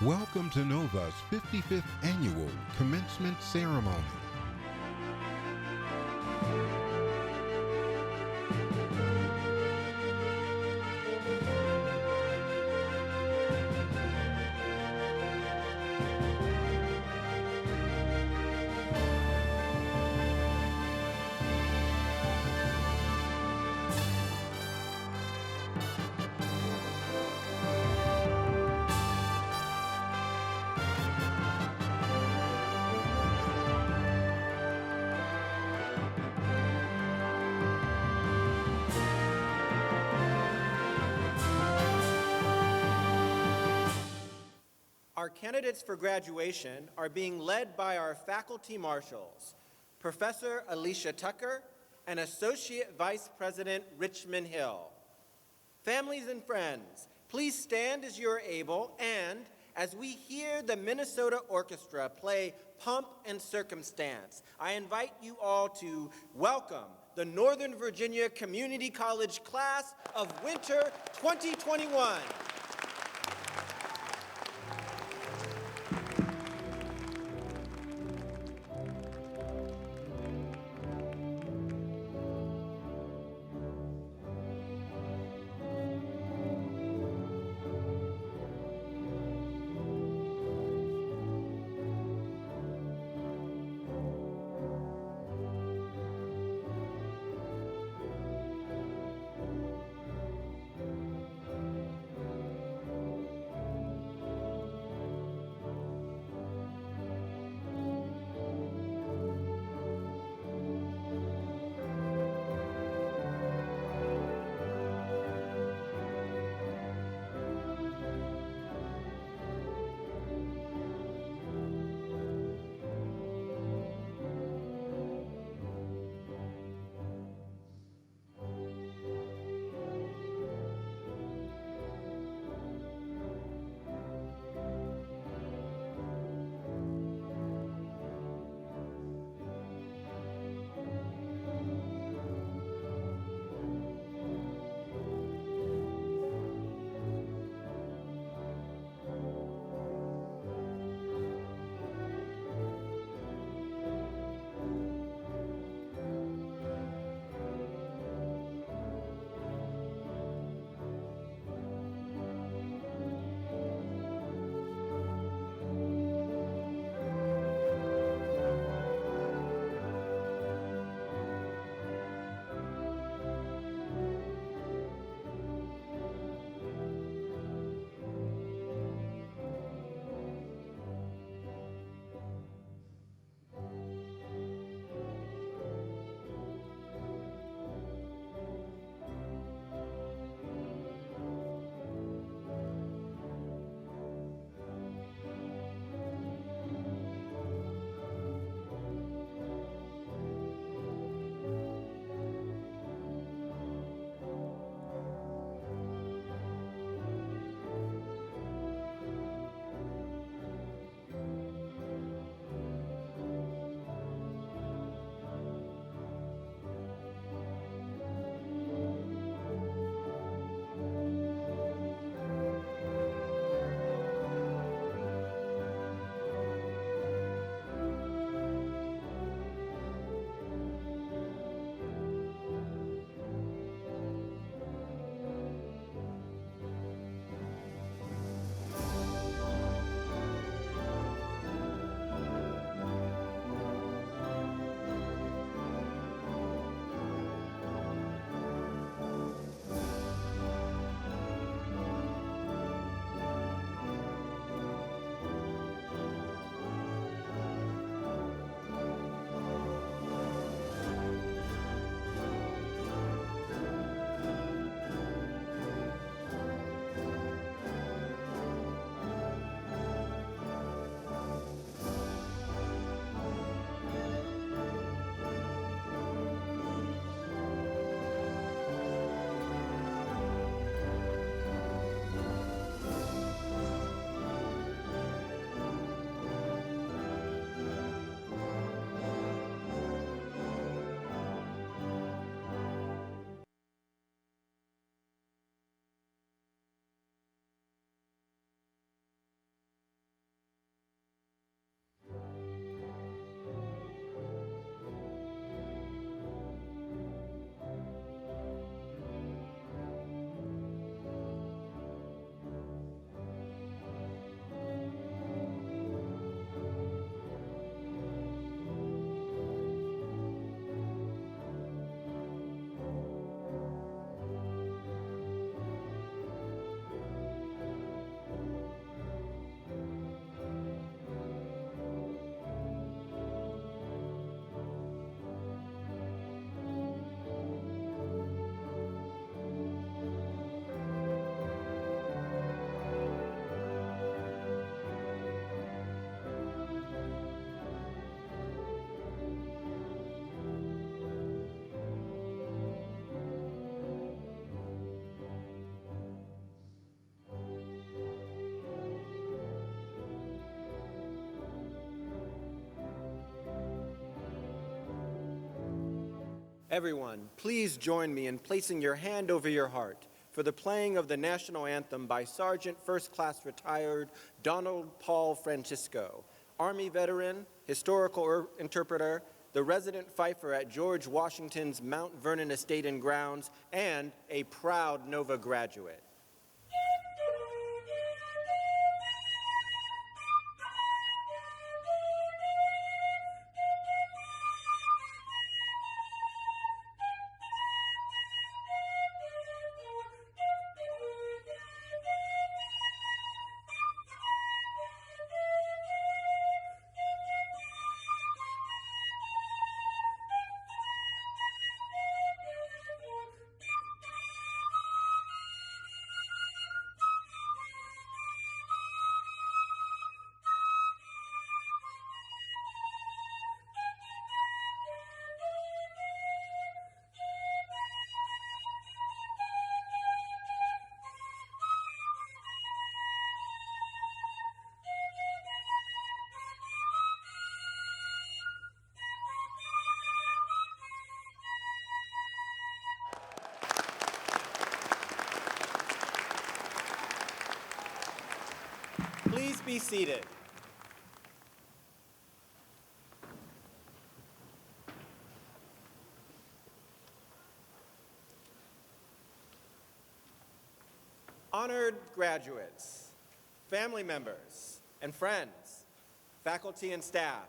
Welcome to NOVA's 55th Annual Commencement Ceremony. Our candidates for graduation are being led by our faculty marshals, Professor Alicia Tucker and Associate Vice President Richmond Hill. Families and friends, please stand as you are able and as we hear the Minnesota Orchestra play Pomp and Circumstance, I invite you all to welcome the Northern Virginia Community College class of winter 2021. Everyone, please join me in placing your hand over your heart for the playing of the national anthem by Sergeant First Class Retired Donald Paul Francisco, Army veteran, historical interpreter, the resident fifer at George Washington's Mount Vernon Estate and Grounds, and a proud Nova graduate. Please be seated. Honored graduates, family members, and friends, faculty and staff,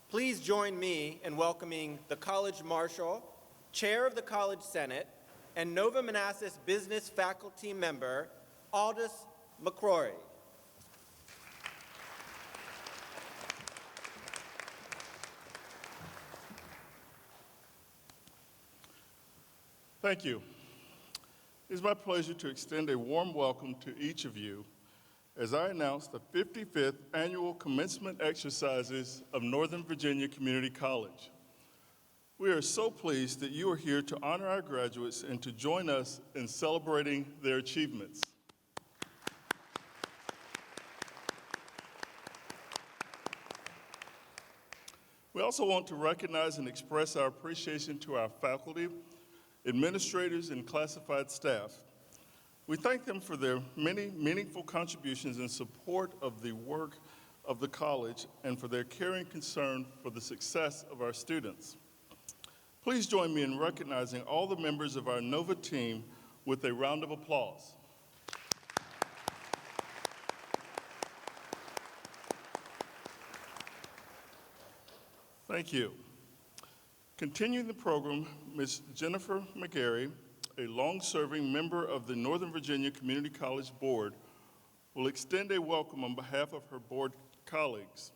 please join me in welcoming the College Marshal, Chair of the College Senate, and Nova Manassas Business Faculty member, Aldous McCrory. Thank you. It is my pleasure to extend a warm welcome to each of you as I announce the 55th Annual Commencement Exercises of Northern Virginia Community College. We are so pleased that you are here to honor our graduates and to join us in celebrating their achievements. We also want to recognize and express our appreciation to our faculty, administrators, and classified staff. We thank them for their many meaningful contributions in support of the work of the college and for their caring concern for the success of our students. Please join me in recognizing all the members of our Nova team with a round of applause. Thank you. Continuing the program, Ms. Jennifer McGarry, a long-serving member of the Northern Virginia Community College Board, will extend a welcome on behalf of her board colleagues.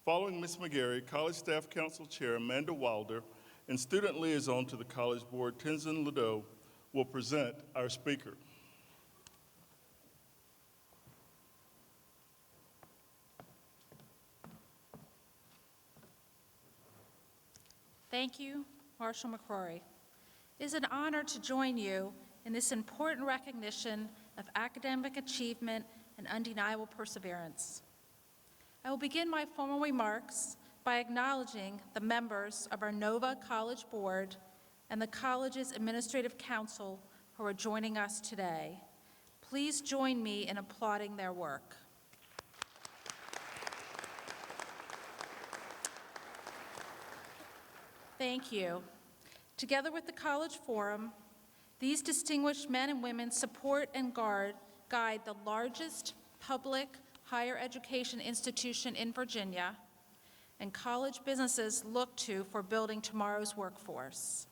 Following Ms. McGarry, College Staff Council Chair Amanda Wilder and Student Liaison to the College Board, Tenzin Ladeau, will present our speaker. Thank you, Marshal McCrory. It is an honor to join you in this important recognition of academic achievement and undeniable perseverance. I will begin my formal remarks by acknowledging the members of our Nova College Board and the college's Administrative Council who are joining us today. Please join me in applauding their work. Thank you. Together with the College Forum, these distinguished men and women support and guide the largest public higher education institution in Virginia, and college businesses look to for building tomorrow's workforce.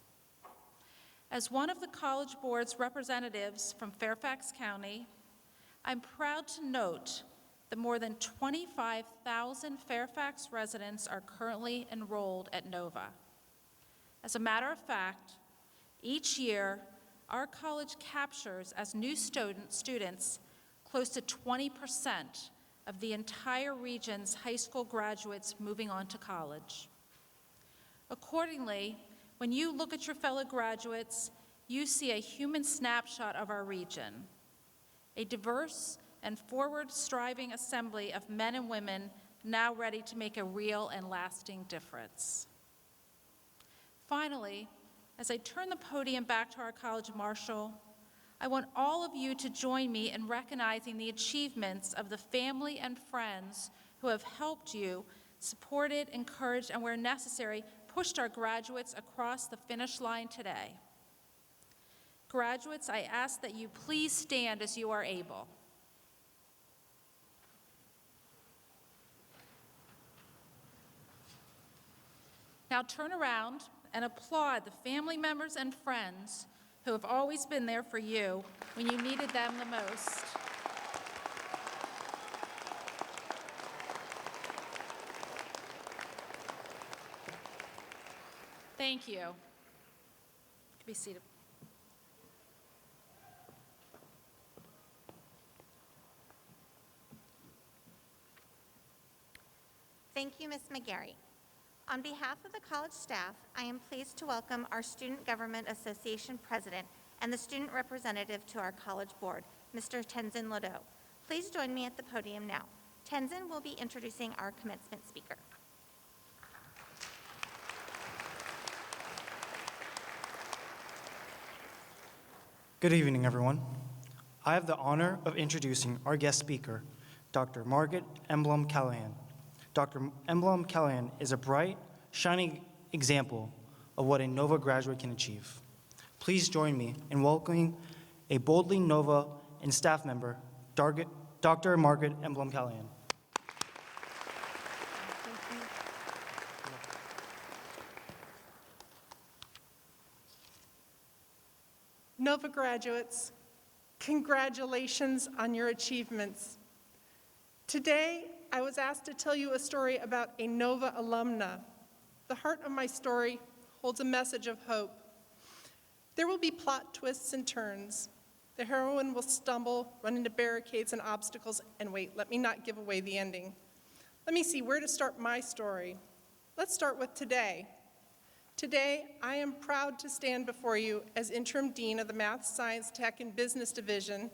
As one of the College Board's representatives from Fairfax County, I'm proud to note that more than 25,000 Fairfax residents are currently enrolled at Nova. As a matter of fact, each year, our college captures as new students close to 20% of the entire region's high school graduates moving on to college. Accordingly, when you look at your fellow graduates, you see a human snapshot of our region, a diverse and forward-striving assembly of men and women now ready to make a real and lasting difference. Finally, as I turn the podium back to our College Marshal, I want all of you to join me in recognizing the achievements of the family and friends who have helped you, supported, encouraged, and where necessary, pushed our graduates across the finish line today. Graduates, I ask that you please stand as you are able. Now turn around and applaud the family members and friends who have always been there for you when you needed them the most. Thank you. Be seated. Thank you, Ms. McGarry. On behalf of the college staff, I am pleased to welcome our Student Government Association President and the student representative to our College Board, Mr. Tenzin Lodo. Please join me at the podium now. Tenzin will be introducing our commencement speaker. Good evening, everyone. I have the honor of introducing our guest speaker, Dr. Margaret Emblem Callahan. Dr. Emblem Callahan is a bright, shining example of what a NOVA graduate can achieve. Please join me in welcoming a boldly NOVA and staff member, Dr. Margaret Emblem Callahan. NOVA graduates, congratulations on your achievements. Today, I was asked to tell you a story about a NOVA alumna. The heart of my story holds a message of hope. There will be plot twists and turns. The heroine will stumble, run into barricades and obstacles, and wait, let me not give away the ending. Let me see where to start my story. Let's start with today. Today, I am proud to stand before you as Interim Dean of the Math, Science, Tech, and Business Division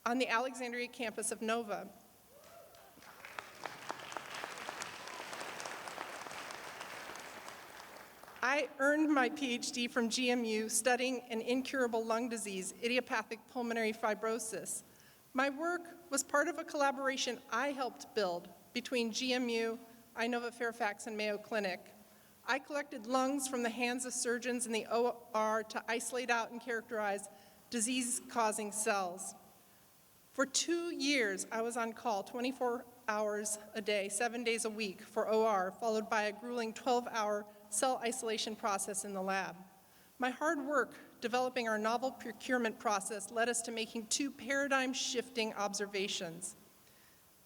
on the Alexandria campus of NOVA. I earned my PhD from GMU studying an incurable lung disease, idiopathic pulmonary fibrosis. My work was part of a collaboration I helped build between GMU, Inova Fairfax, and Mayo Clinic. I collected lungs from the hands of surgeons in the OR to isolate out and characterize disease-causing cells. For 2 years, I was on call 24 hours a day, 7 days a week for OR, followed by a grueling 12-hour cell isolation process in the lab. My hard work developing our novel procurement process led us to making 2 paradigm-shifting observations.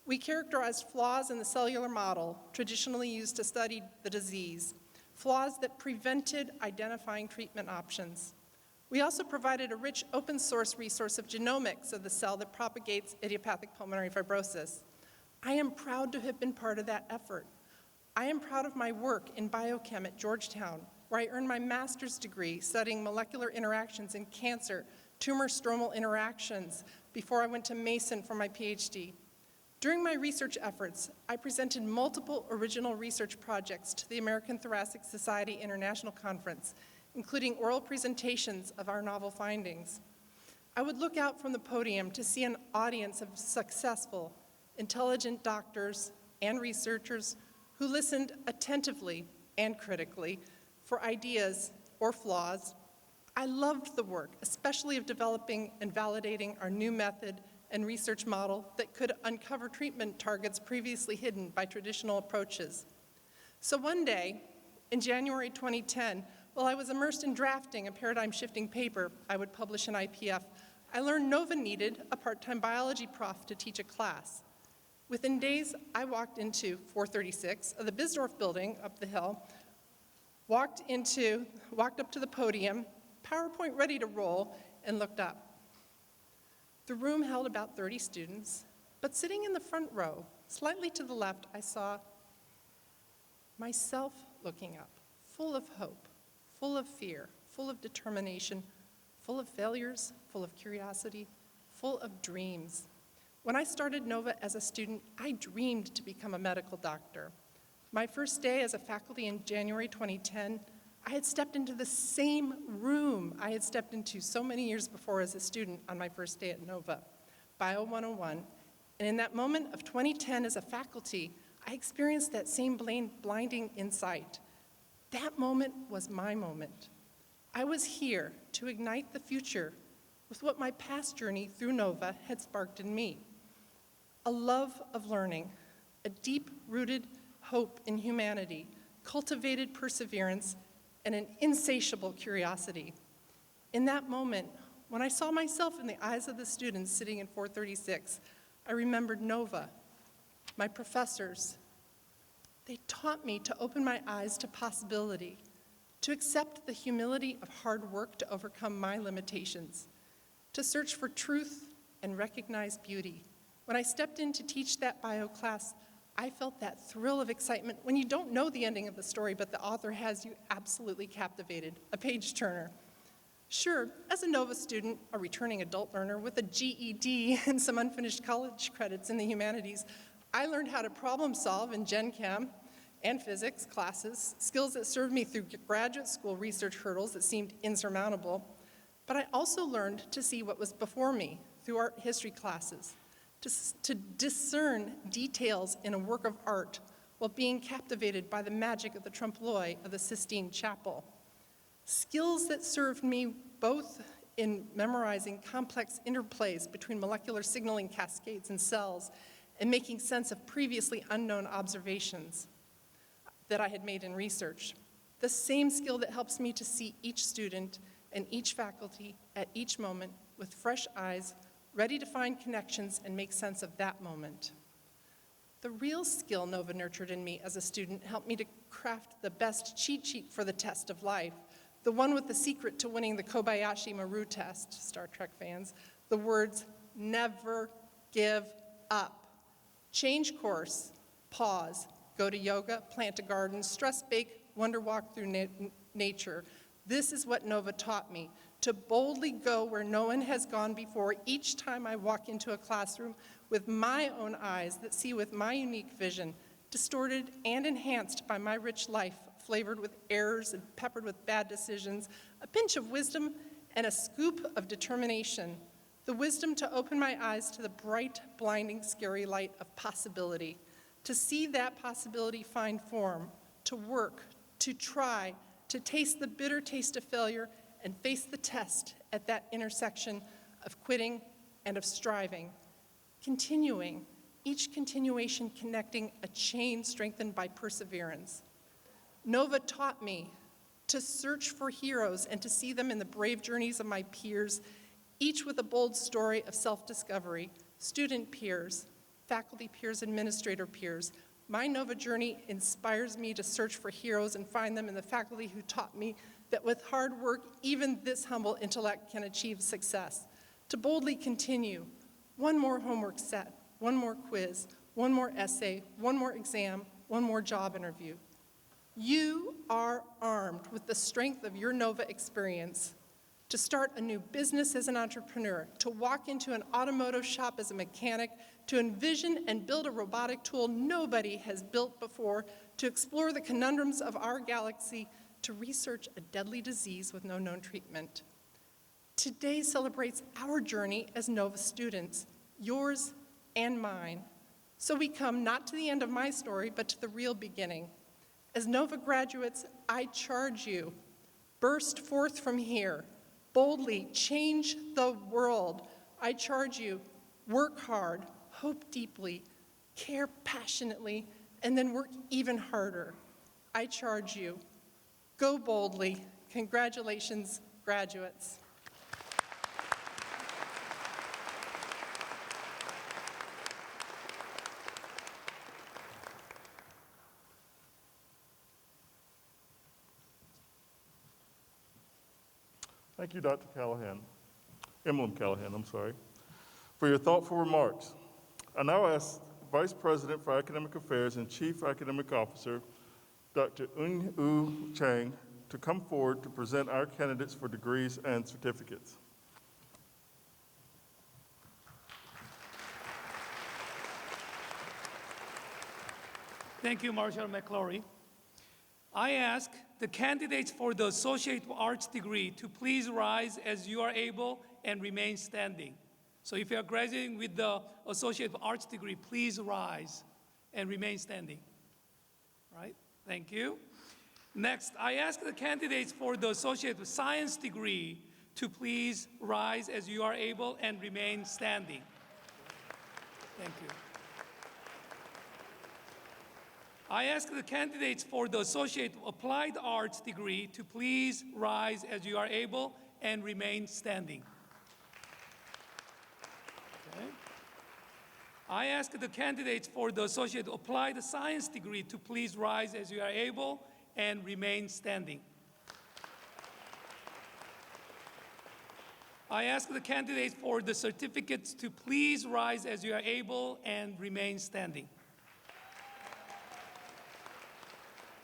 We characterized flaws in the cellular model traditionally used to study the disease, flaws that prevented identifying treatment options. We also provided a rich open-source resource of genomics of the cell that propagates idiopathic pulmonary fibrosis. I am proud to have been part of that effort. I am proud of my work in biochem at Georgetown, where I earned my master's degree studying molecular interactions in cancer, tumor-stromal interactions, before I went to Mason for my PhD. During my research efforts, I presented multiple original research projects to the American Thoracic Society International Conference, including oral presentations of our novel findings. I would look out from the podium to see an audience of successful, intelligent doctors and researchers who listened attentively and critically for ideas or flaws. I loved the work, especially of developing and validating our new method and research model that could uncover treatment targets previously hidden by traditional approaches. So one day, in January 2010, while I was immersed in drafting a paradigm-shifting paper I would publish in IPF, I learned NOVA needed a part-time biology prof to teach a class. Within days, I walked into 436 of the Bisdorf building up the hill, walked up to the podium, PowerPoint ready to roll, and looked up. The room held about 30 students, but sitting in the front row, slightly to the left, I saw myself looking up, full of hope, full of fear, full of determination, full of failures, full of curiosity, full of dreams. When I started NOVA as a student, I dreamed to become a medical doctor. My first day as a faculty in January 2010, I had stepped into the same room I had stepped into so many years before as a student on my first day at Nova, Bio 101. And in that moment of 2010 as a faculty, I experienced that same blinding insight. That moment was my moment. I was here to ignite the future with what my past journey through Nova had sparked in me. A love of learning, a deep-rooted hope in humanity, cultivated perseverance, and an insatiable curiosity. In that moment, when I saw myself in the eyes of the students sitting in 436, I remembered Nova, my professors. They taught me to open my eyes to possibility, to accept the humility of hard work to overcome my limitations, to search for truth and recognize beauty. When I stepped in to teach that bio class, I felt that thrill of excitement when you don't know the ending of the story, but the author has you absolutely captivated, a page-turner. Sure, as a Nova student, a returning adult learner with a GED and some unfinished college credits in the humanities, I learned how to problem solve in Gen Chem and physics classes, skills that served me through graduate school research hurdles that seemed insurmountable. But I also learned to see what was before me through art history classes, to discern details in a work of art while being captivated by the magic of the trompe-l'oeil of the Sistine Chapel. Skills that served me both in memorizing complex interplays between molecular signaling cascades and cells and making sense of previously unknown observations that I had made in research. The same skill that helps me to see each student and each faculty at each moment with fresh eyes, ready to find connections and make sense of that moment. The real skill Nova nurtured in me as a student helped me to craft the best cheat sheet for the test of life, the one with the secret to winning the Kobayashi Maru test, Star Trek fans, the words, never give up. Change course, pause, go to yoga, plant a garden, stress bake, wonder walk through nature. This is what Nova taught me, to boldly go where no one has gone before each time I walk into a classroom with my own eyes that see with my unique vision, distorted and enhanced by my rich life, flavored with errors and peppered with bad decisions, a pinch of wisdom and a scoop of determination, the wisdom to open my eyes to the bright, blinding, scary light of possibility, to see that possibility find form, to work, to try, to taste the bitter taste of failure and face the test at that intersection of quitting and of striving. Continuing, each continuation connecting a chain strengthened by perseverance. Nova taught me to search for heroes and to see them in the brave journeys of my peers, each with a bold story of self-discovery, student peers, faculty peers, administrator peers. My Nova journey inspires me to search for heroes and find them in the faculty who taught me that with hard work, even this humble intellect can achieve success. To boldly continue, one more homework set, one more quiz, one more essay, one more exam, one more job interview. You are armed with the strength of your Nova experience to start a new business as an entrepreneur, to walk into an automotive shop as a mechanic, to envision and build a robotic tool nobody has built before, to explore the conundrums of our galaxy, to research a deadly disease with no known treatment. Today celebrates our journey as Nova students, yours and mine. So we come not to the end of my story, but to the real beginning. As Nova graduates, I charge you, burst forth from here, boldly change the world. I charge you, work hard, hope deeply, care passionately, and then work even harder. I charge you, go boldly. Congratulations, graduates. Thank you, Dr. Emblem Callahan, for your thoughtful remarks. I now ask Vice President for Academic Affairs and Chief Academic Officer, Dr. Eun-Woo Chang, to come forward to present our candidates for degrees and certificates. Thank you, Marshall McClory. I ask the candidates for the Associate of Arts degree to please rise as you are able and remain standing. So if you are graduating with the Associate of Arts degree, please rise and remain standing. Right? Thank you. Next, I ask the candidates for the Associate of Science degree to please rise as you are able and remain standing. Thank you. I ask the candidates for the Associate of Applied Arts degree to please rise as you are able and remain standing. Okay. I ask the candidates for the Associate of Applied Science degree to please rise as you are able and remain standing. I ask the candidates for the certificates to please rise as you are able and remain standing.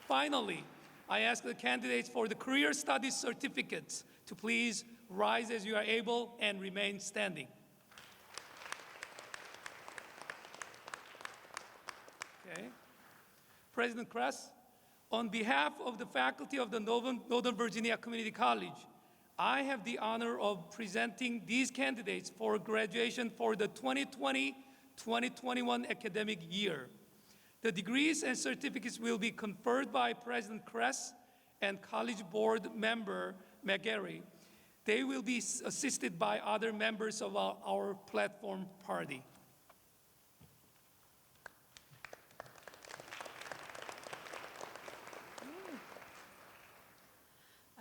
Finally, I ask the candidates for the Career Studies certificates to please rise as you are able and remain standing. Okay. President Kress, on behalf of the faculty of the Northern Virginia Community College, I have the honor of presenting these candidates for graduation for the 2020-2021 academic year. The degrees and certificates will be conferred by President Kress and College Board member McGarry. They will be assisted by other members of our platform party.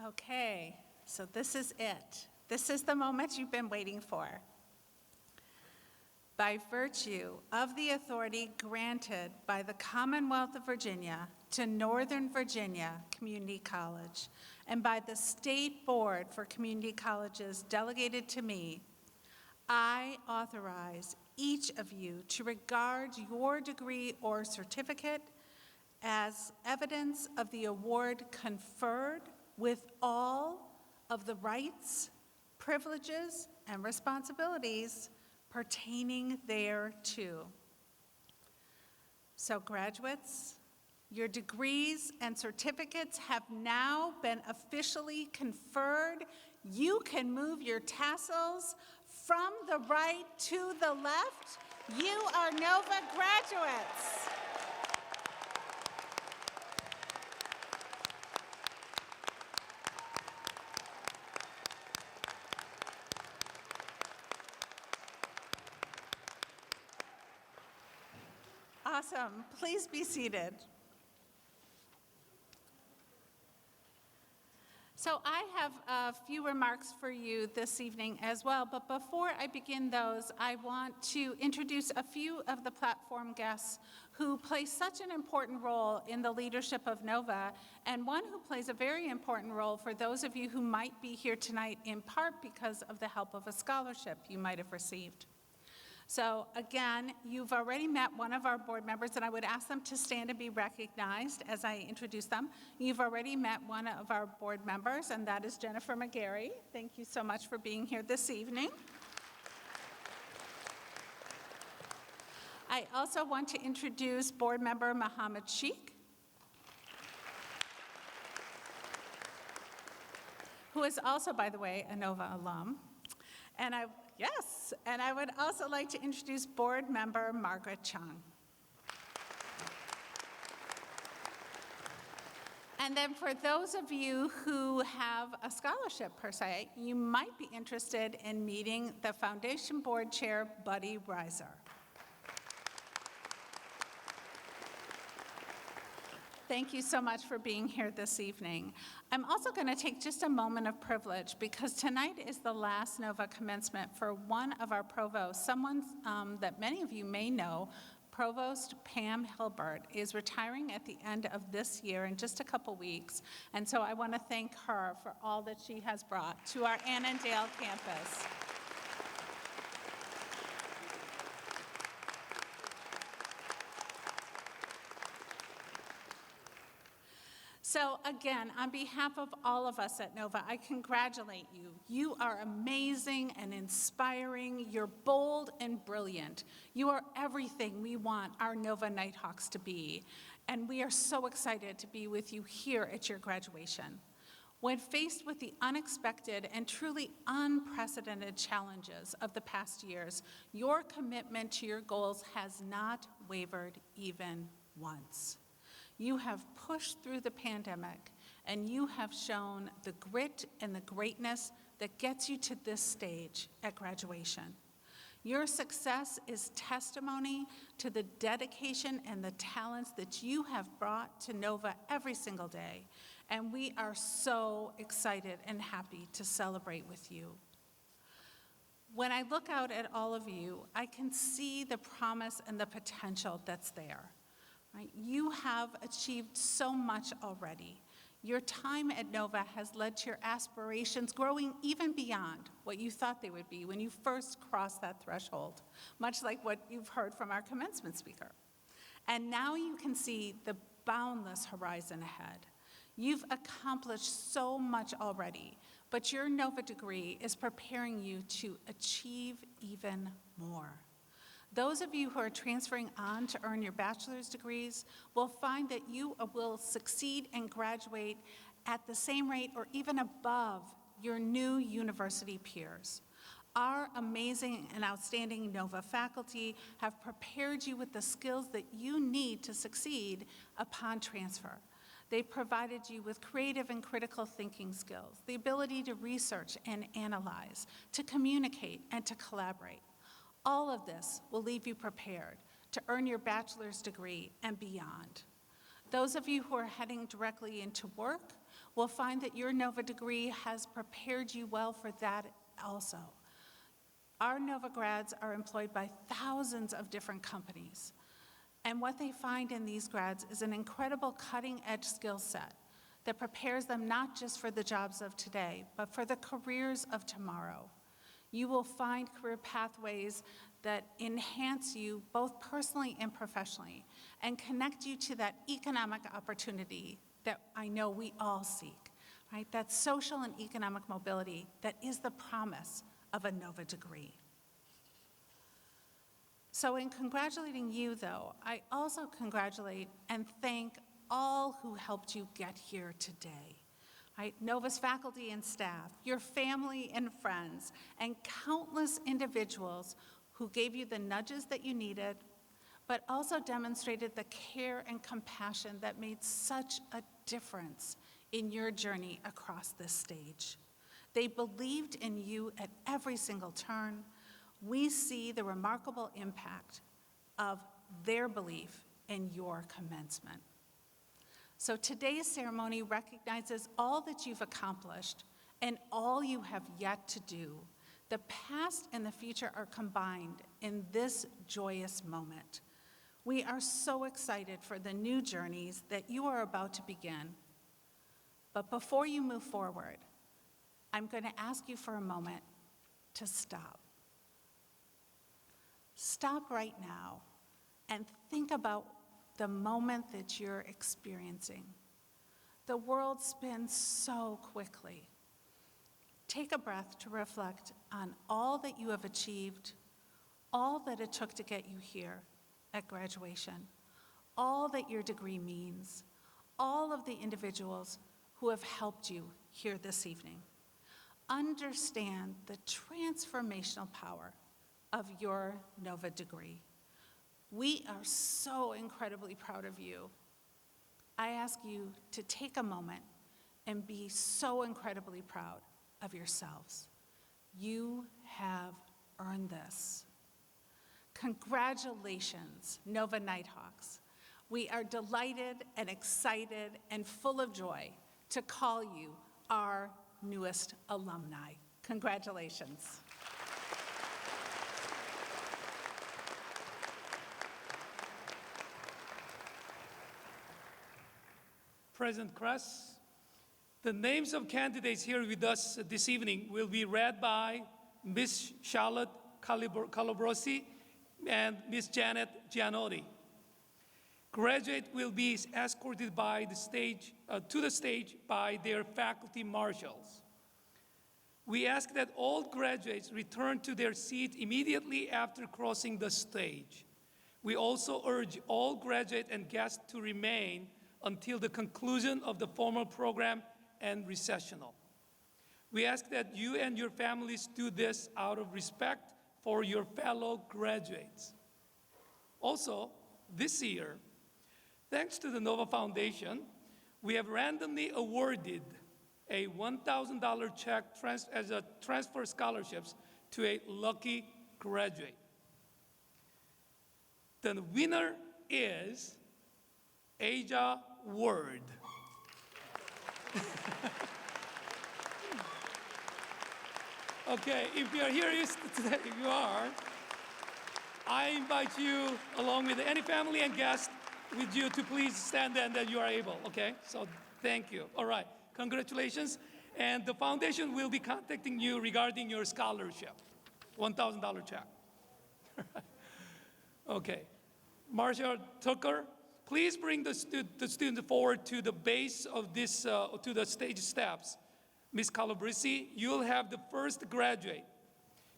Okay, so this is it. This is the moment you've been waiting for. By virtue of the authority granted by the Commonwealth of Virginia to Northern Virginia Community College and by the State Board for Community Colleges delegated to me, I authorize each of you to regard your degree or certificate as evidence of the award conferred with all of the rights, privileges, and responsibilities pertaining thereto. So graduates, your degrees and certificates have now been officially conferred. You can move your tassels from the right to the left. You are Nova graduates. Awesome. Please be seated. So I have a few remarks for you this evening as well, but before I begin those, I want to introduce a few of the platform guests who play such an important role in the leadership of NOVA, and one who plays a very important role for those of you who might be here tonight in part because of the help of a scholarship you might have received. So again, you've already met one of our board members, and I would ask them to stand and be recognized as I introduce them. You've already met one of our board members, and that is Jennifer McGarry. Thank you so much for being here this evening. I also want to introduce board member Mohammed Sheikh, who is also, by the way, a NOVA alum. And I would also like to introduce board member Margaret Chung. And then for those of you who have a scholarship per se, you might be interested in meeting the foundation board chair, Buddy Reiser. Thank you so much for being here this evening. I'm also going to take just a moment of privilege because tonight is the last NOVA commencement for one of our provosts, someone that many of you may know. Provost Pam Hilbert is retiring at the end of this year in just a couple weeks, and so I want to thank her for all that she has brought to our Annandale campus. So again, on behalf of all of us at NOVA, I congratulate you. You are amazing and inspiring. You're bold and brilliant. You are everything we want our NOVA Nighthawks to be. And we are so excited to be with you here at your graduation. When faced with the unexpected and truly unprecedented challenges of the past years, your commitment to your goals has not wavered even once. You have pushed through the pandemic, and you have shown the grit and the greatness that gets you to this stage at graduation. Your success is testimony to the dedication and the talents that you have brought to Nova every single day, and we are so excited and happy to celebrate with you. When I look out at all of you, I can see the promise and the potential that's there. Right? You have achieved so much already. Your time at Nova has led to your aspirations growing even beyond what you thought they would be when you first crossed that threshold, much like what you've heard from our commencement speaker. And now you can see the boundless horizon ahead. You've accomplished so much already, but your Nova degree is preparing you to achieve even more. Those of you who are transferring on to earn your bachelor's degrees will find that you will succeed and graduate at the same rate or even above your new university peers. Our amazing and outstanding Nova faculty have prepared you with the skills that you need to succeed upon transfer. They've provided you with creative and critical thinking skills, the ability to research and analyze, to communicate and to collaborate. All of this will leave you prepared to earn your bachelor's degree and beyond. Those of you who are heading directly into work will find that your Nova degree has prepared you well for that also. Our Nova grads are employed by thousands of different companies. And what they find in these grads is an incredible cutting-edge skill set that prepares them not just for the jobs of today, but for the careers of tomorrow. You will find career pathways that enhance you both personally and professionally and connect you to that economic opportunity that I know we all seek, right? That social and economic mobility that is the promise of a Nova degree. So in congratulating you, though, I also congratulate and thank all who helped you get here today. Right? Nova's faculty and staff, your family and friends, and countless individuals who gave you the nudges that you needed, but also demonstrated the care and compassion that made such a difference in your journey across this stage. They believed in you at every single turn. We see the remarkable impact of their belief in your commencement. So today's ceremony recognizes all that you've accomplished and all you have yet to do. The past and the future are combined in this joyous moment. We are so excited for the new journeys that you are about to begin. But before you move forward, I'm going to ask you for a moment to stop. Stop right now and think about the moment that you're experiencing. The world spins so quickly. Take a breath to reflect on all that you have achieved, all that it took to get you here at graduation, all that your degree means, all of the individuals who have helped you here this evening. Understand the transformational power of your Nova degree. We are so incredibly proud of you. I ask you to take a moment and be so incredibly proud of yourselves. You have earned this. Congratulations, Nova Nighthawks. We are delighted and excited and full of joy to call you our newest alumni. Congratulations. President Kress, the names of candidates here with us this evening will be read by Ms. Charlotte Calabresi and Ms. Janet Gianotti. Graduates will be escorted to the stage by their faculty marshals. We ask that all graduates return to their seat immediately after crossing the stage. We also urge all graduates and guests to remain until the conclusion of the formal program and recessional. We ask that you and your families do this out of respect for your fellow graduates. Also, this year, thanks to the Nova Foundation, we have randomly awarded a $1,000 check as a transfer scholarships to a lucky graduate. The winner is Aja Word. Okay, if you're here today, if you are, I invite you, along with any family and guests with you, to please stand and that you are able, okay? So thank you. All right, congratulations. And the foundation will be contacting you regarding your scholarship, $1,000 check. Okay, Marcia Tucker, please bring the student forward to the base of this, to the stage steps. Ms. Calabresi, you'll have the first graduate.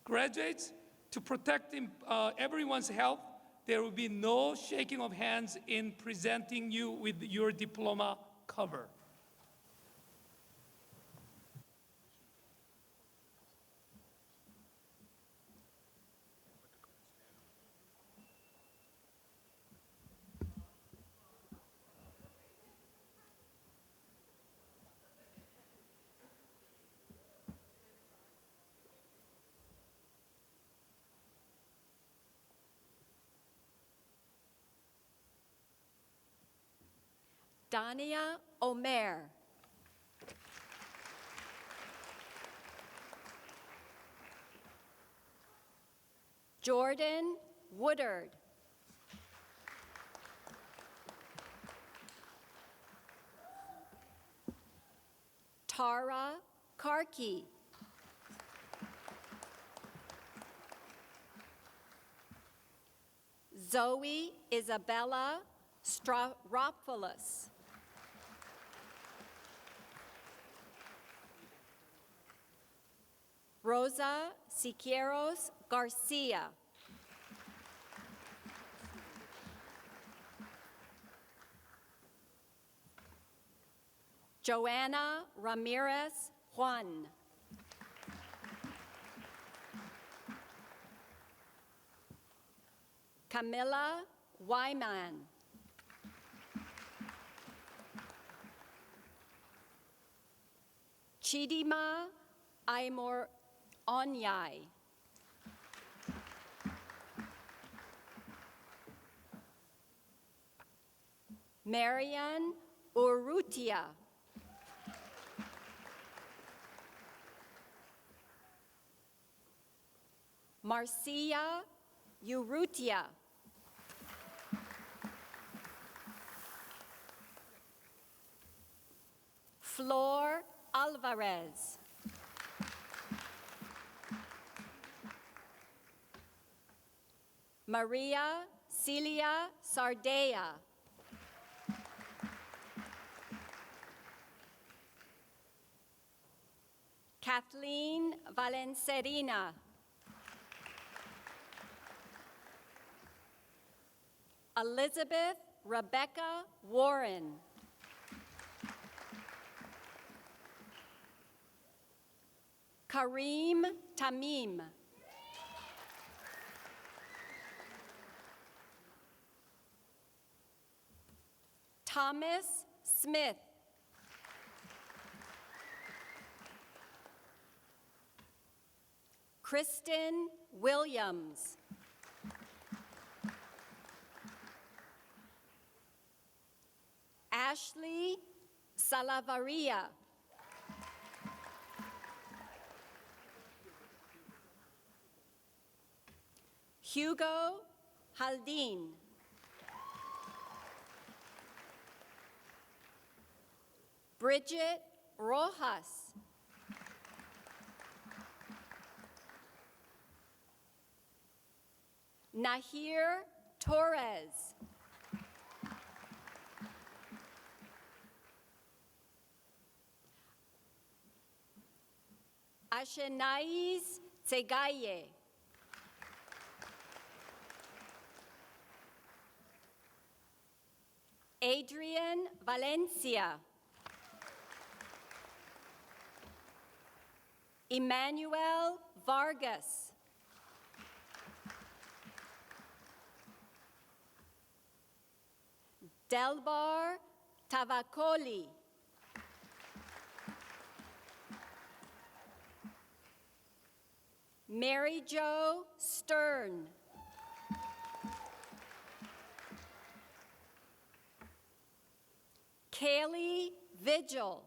Graduates, to protect everyone's health, there will be no shaking of hands in presenting you with your diploma cover. Dania Omer. Jordan Woodard. Tara Karki. Zoe Isabella Stropoulos. Rosa Siqueiros Garcia. Joanna Ramirez Juan. Camilla Wyman. Chidima Aimor Onyai. Marian Urrutia. Marcia Urrutia. Flor Alvarez. Maria Celia Sardea. Kathleen Valencerina. Elizabeth Rebecca Warren. Kareem Tamim. Thomas Smith. Kristen Williams. Ashley Salavaria. Hugo Haldin. Bridget Rojas. Nahir Torres. Ashenais Tsegaye. Adrian Valencia. Emmanuel Vargas. Delbar Tavakoli. Mary Jo Stern. Kaylee Vigil.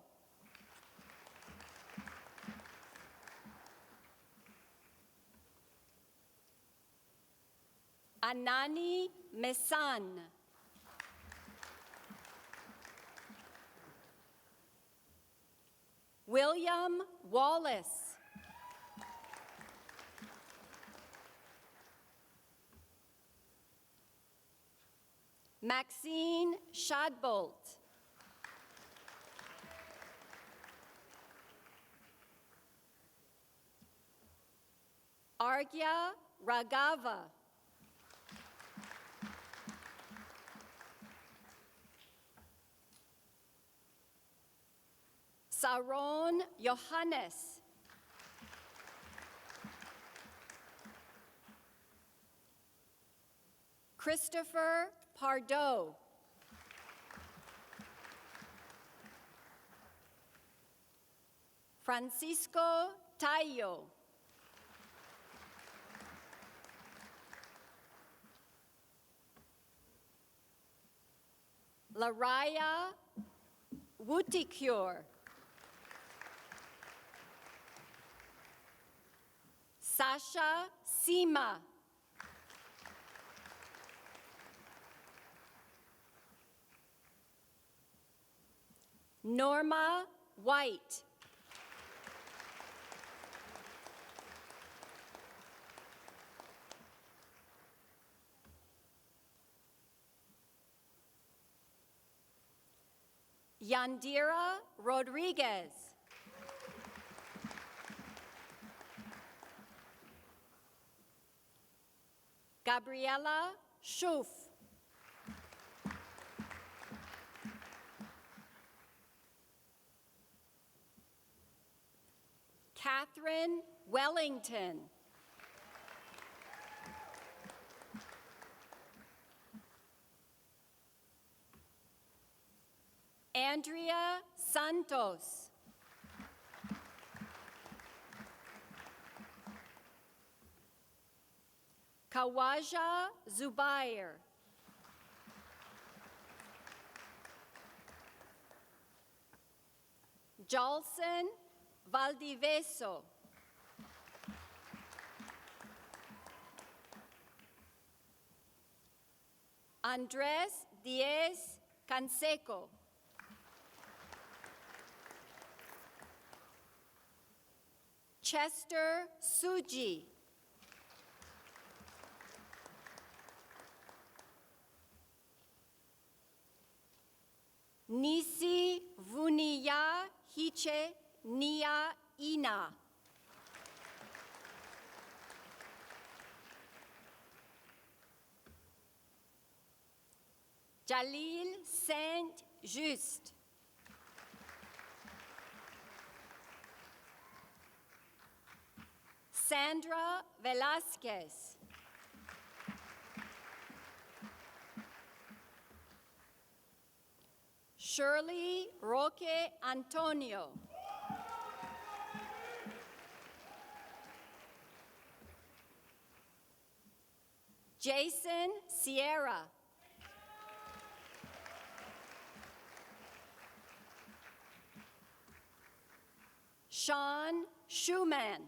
Anani Mesan. William Wallace. Maxine Shadbolt. Argya Raghava. Saron Johannes. Christopher Pardo. Francisco Tayo. Laraya Wuticure. Sasha Sima. Norma White. Yandira Rodriguez. Gabriela Schuf. Catherine Wellington. Andrea Santos. Kawaja Zubair. Jalson Valdiveso. Andres Diez Canseco. Chester Suji. Nisi Vuniya Hiche Nia Ina. Jalil Saint-Just. Sandra Velasquez. Shirley Roque Antonio. Jason Sierra. Sean Schumann.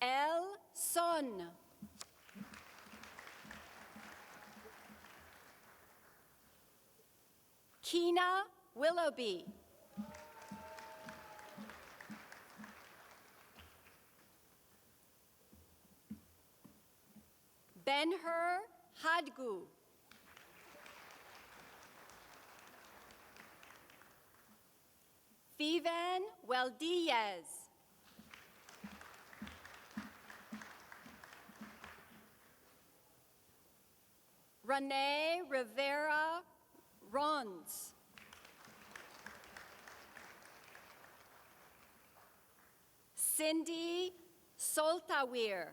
El Son. Kina Willoughby. Benhur Hadgu. Vivan Weldiez. Renee Rivera Rons. Cindy Soltawir.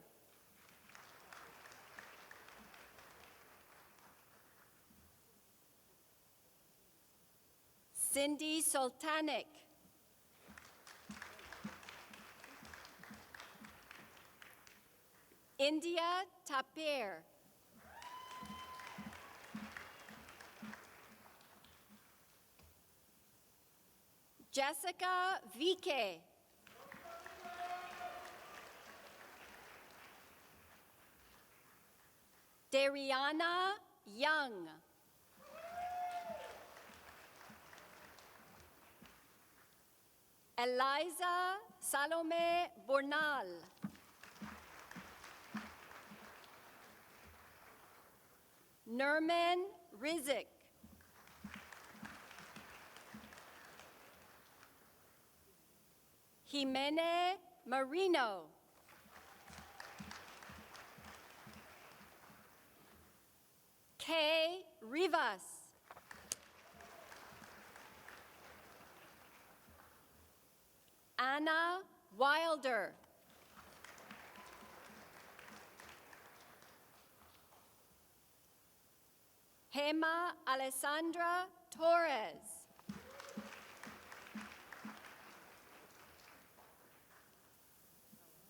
Cindy Soltanic. India Tapir. Jessica Vike. Dariana Young. Eliza Salome Bornal. Nerman Rizik. Jimene Marino. Kay Rivas. Anna Wilder. Hema Alessandra Torres.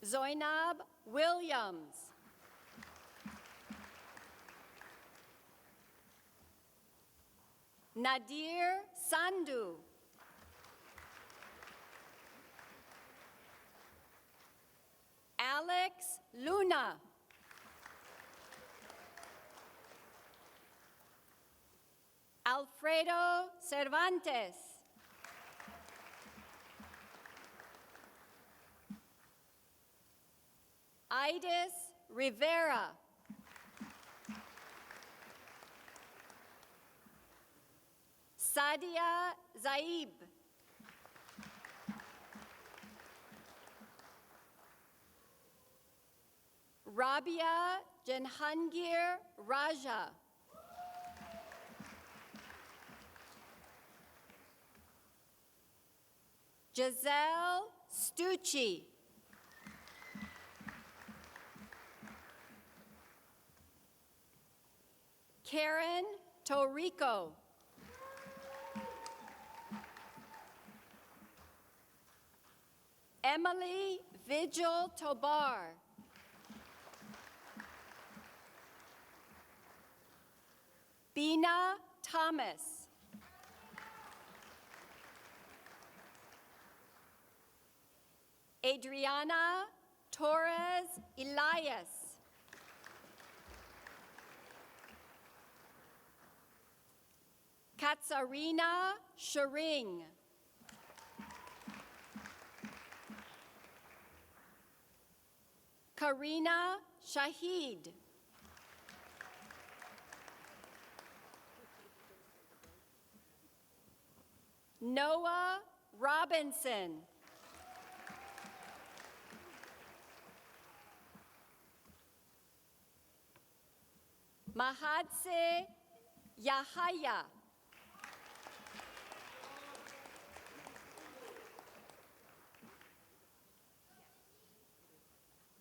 Zoinab Williams. Nadir Sandhu. Alex Luna. Alfredo Cervantes. Idis Rivera. Sadia Zaib. Rabia Janhangir Raja. Giselle Stucci. Karen Torrico. Emily Vigil Tobar. Bina Thomas. Adriana Torres Elias. Katsarina Sharing. Karina Shahid. Noah Robinson. Mahadse Yahaya.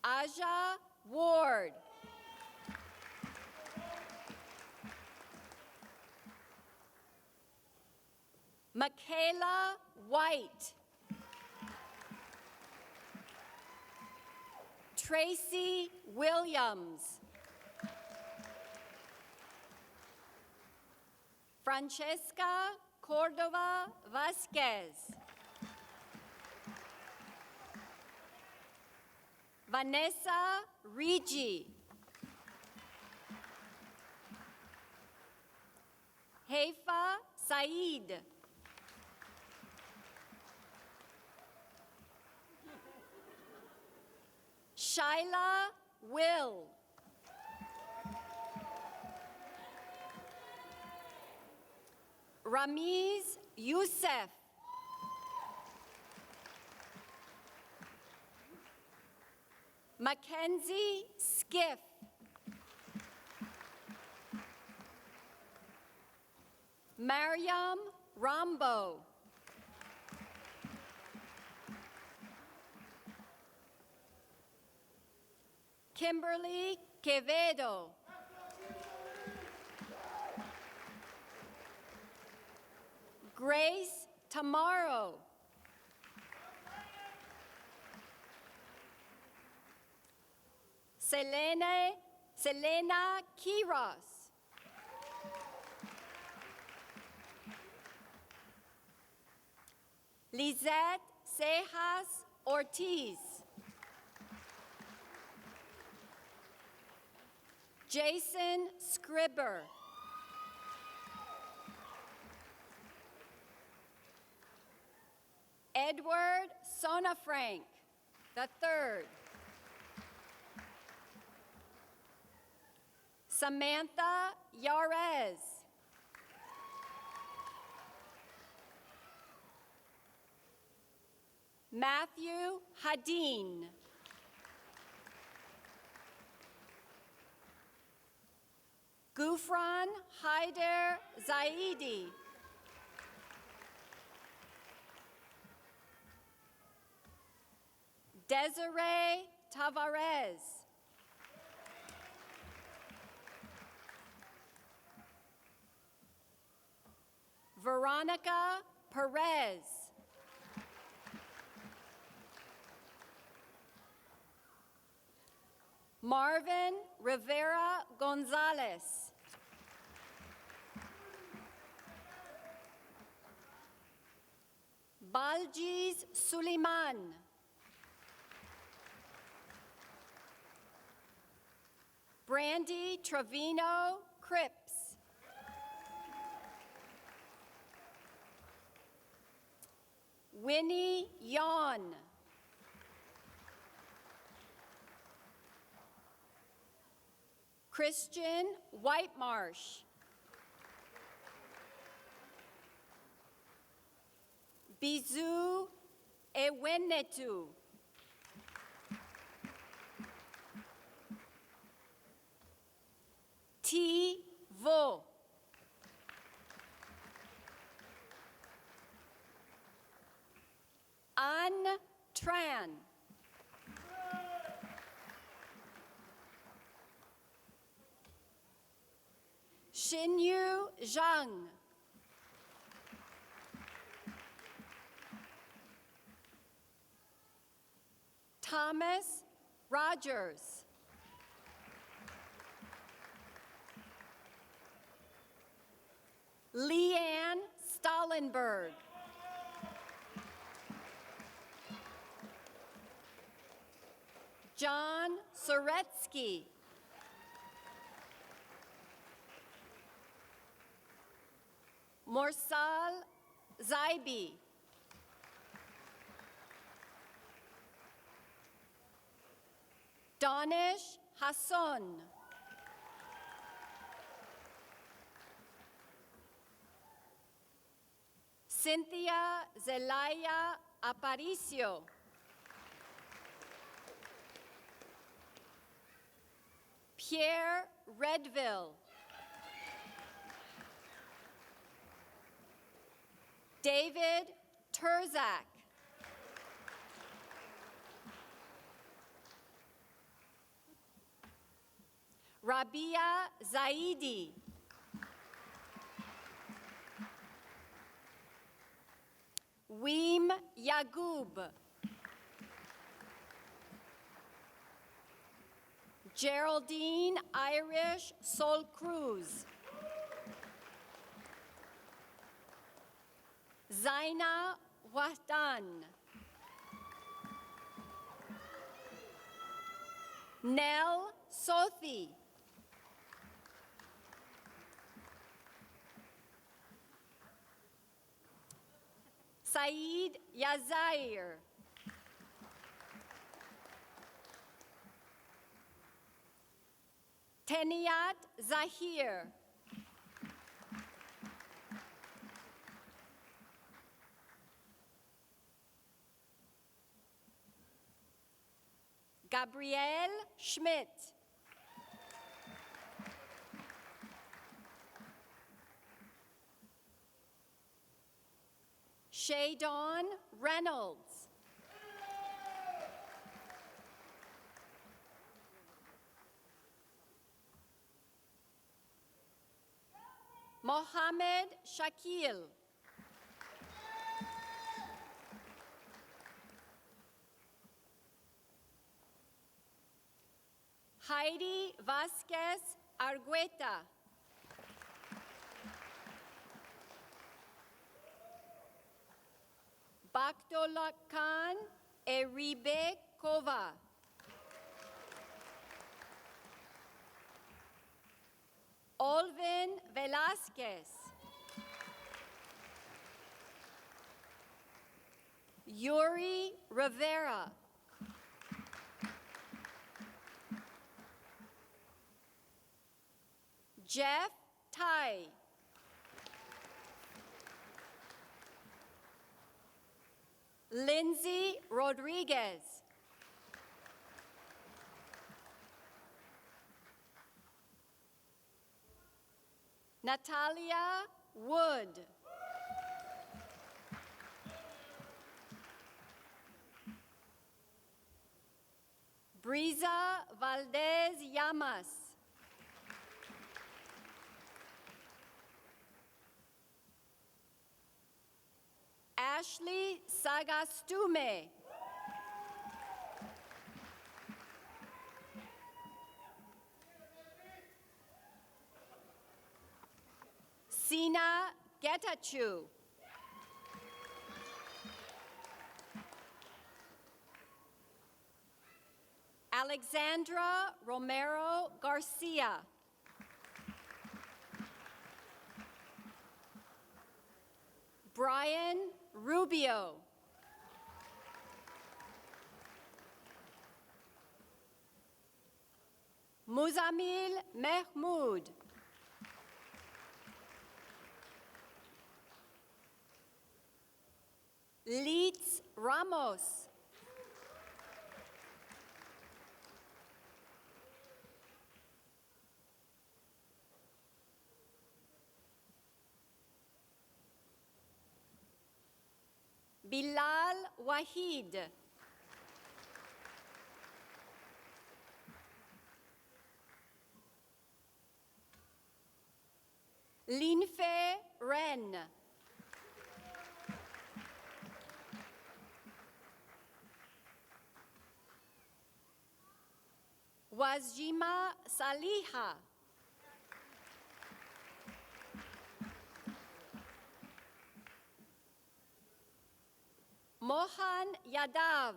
Aja Ward. Michaela White. Tracy Williams. Francesca Cordova Vasquez. Vanessa Rigi. Haifa Said. Shyla Will. Ramiz Youssef. Mackenzie Skiff. Mariam Rambo. Kimberly Quevedo. Grace Tamaro. Selena Quiros. Lizette Cejas Ortiz. Jason Scribber. Edward Sonafrank III. Samantha Yarez. Matthew Hadeen. Gufran Haider Zaidi. Desiree Tavares. Veronica Perez. Marvin Rivera Gonzalez. Baljiz Suleiman. Brandy Trevino Cripps. Winnie Yawn. Christian Whitemarsh. Bizu Ewenetu. T. Vo. An Tran. Xinyu Zhang. Thomas Rogers. Leanne Stollenberg. John Soretsky. Morsal Zaibi. Danish Hasson. Cynthia Zelaya Aparicio. Pierre Redville. David Turzak. Rabia Zaidi. Weem Yagub. Geraldine Irish Sol Cruz. Zaina Wahdan. Nell Sothi. Saeed Yazair. Teniat Zahir. Gabrielle Schmidt. Shadon Reynolds. Mohammed Shakil. Heidi Vasquez Argueta. Baktolakan Eribe Kova. Olvin Velasquez. Yuri Rivera. Jeff Tai. Lindsay Rodriguez. Natalia Wood. Brisa Valdez Llamas. Ashley Sagastume. Sina Getachew. Alexandra Romero Garcia. Brian Rubio. Muzamil Mehmood. Litz Ramos. Bilal Wahid. Linfe Ren. Wazjima Saliha. Mohan Yadav.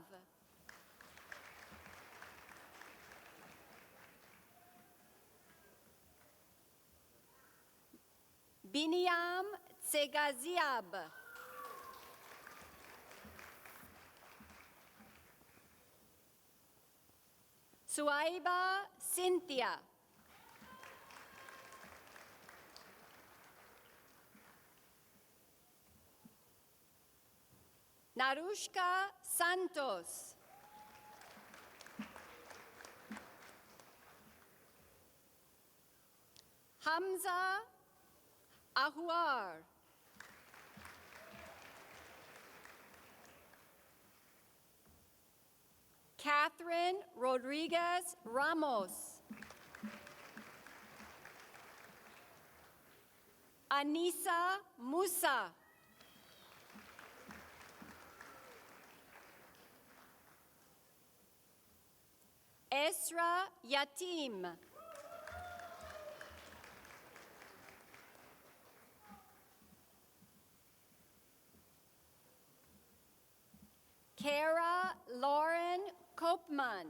Biniam Tsegaziab. Suaiba Cynthia. Narushka Santos. Hamza Ahuar. Catherine Rodriguez Ramos. Anissa Musa. Esra Yatim. Kara Lauren Kopman.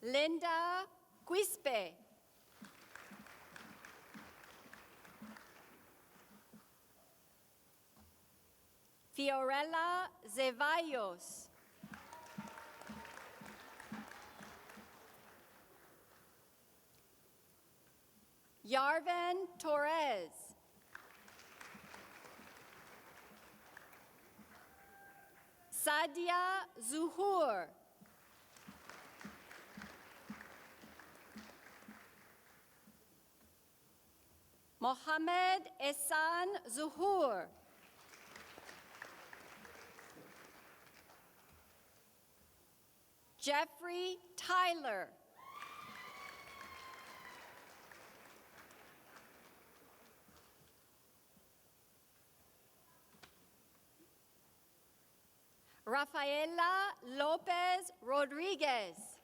Linda Quispe. Fiorella Zevallos. Yarvan Torres. Sadia Zuhur. Mohammed Ehsan Zuhur. Jeffrey Tyler. Rafaela Lopez Rodriguez.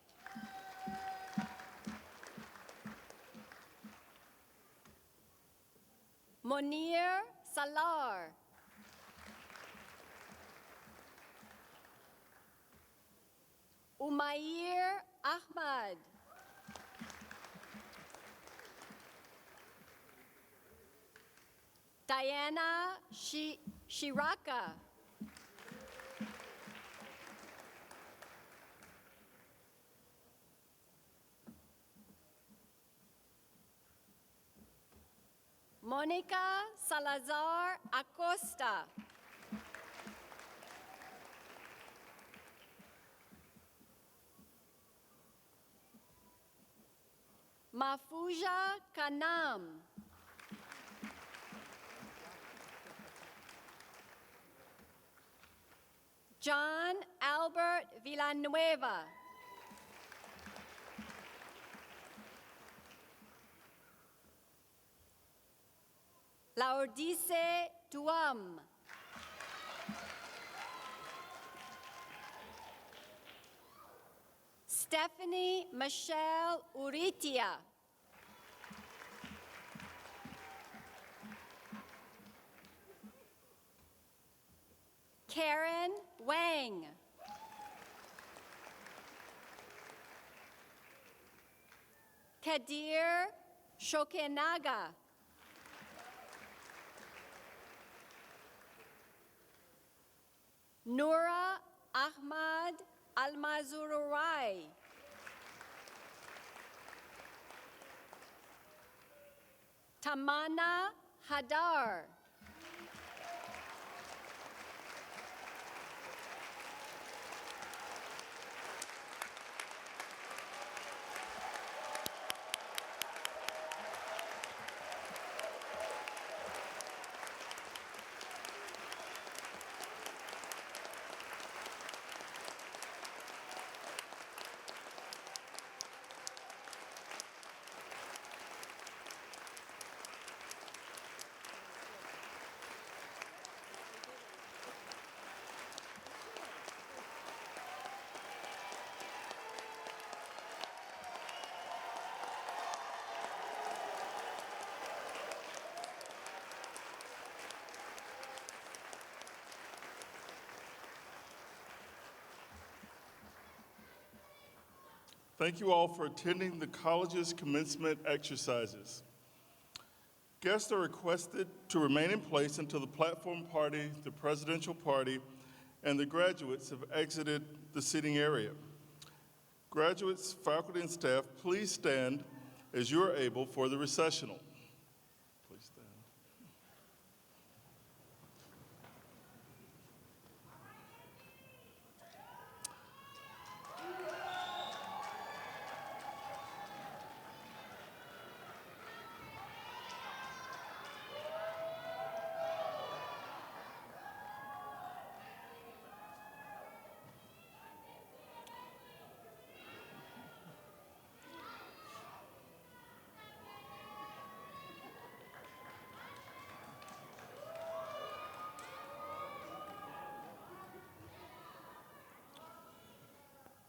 Monir Salar. Umair Ahmad. Diana Shiraka. Monica Salazar Acosta. Mafuja Kanam. John Albert Villanueva. Laodice Tuam. Stephanie Michelle Uritia. Karen Wang. Kadir Shokenaga. Noura Ahmad Almazururai. Tamana Hadar. Thank you all for attending the college's commencement exercises. Guests are requested to remain in place until the platform party, the presidential party, and the graduates have exited the seating area. Graduates, faculty, and staff, please stand as you are able for the recessional. Please stand.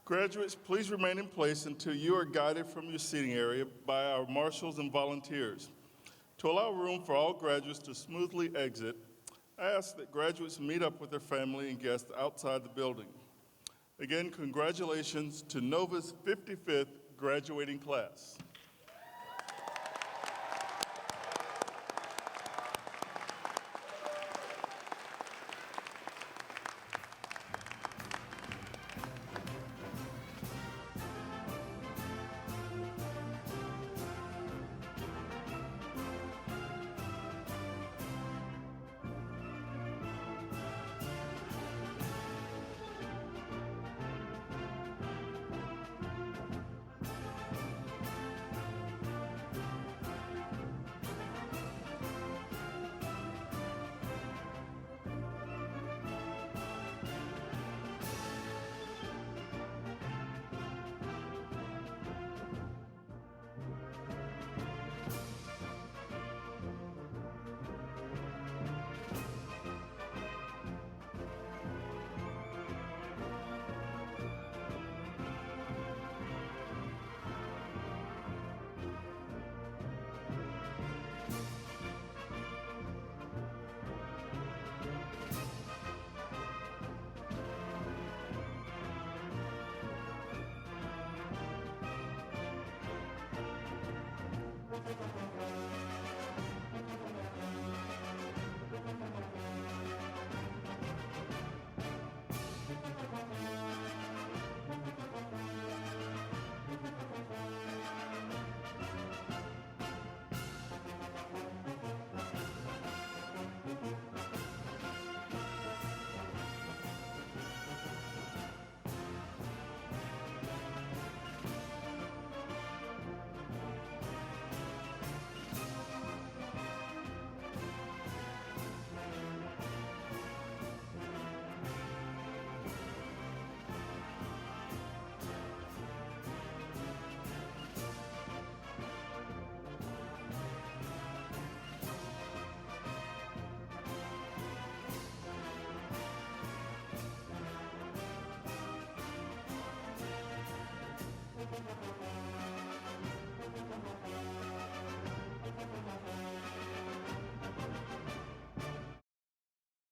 Graduates, please remain in place until you are guided from your seating area by our marshals and volunteers. To allow room for all graduates to smoothly exit, I ask that graduates meet up with their family and guests outside the building. Again, congratulations to Nova's 55th graduating class.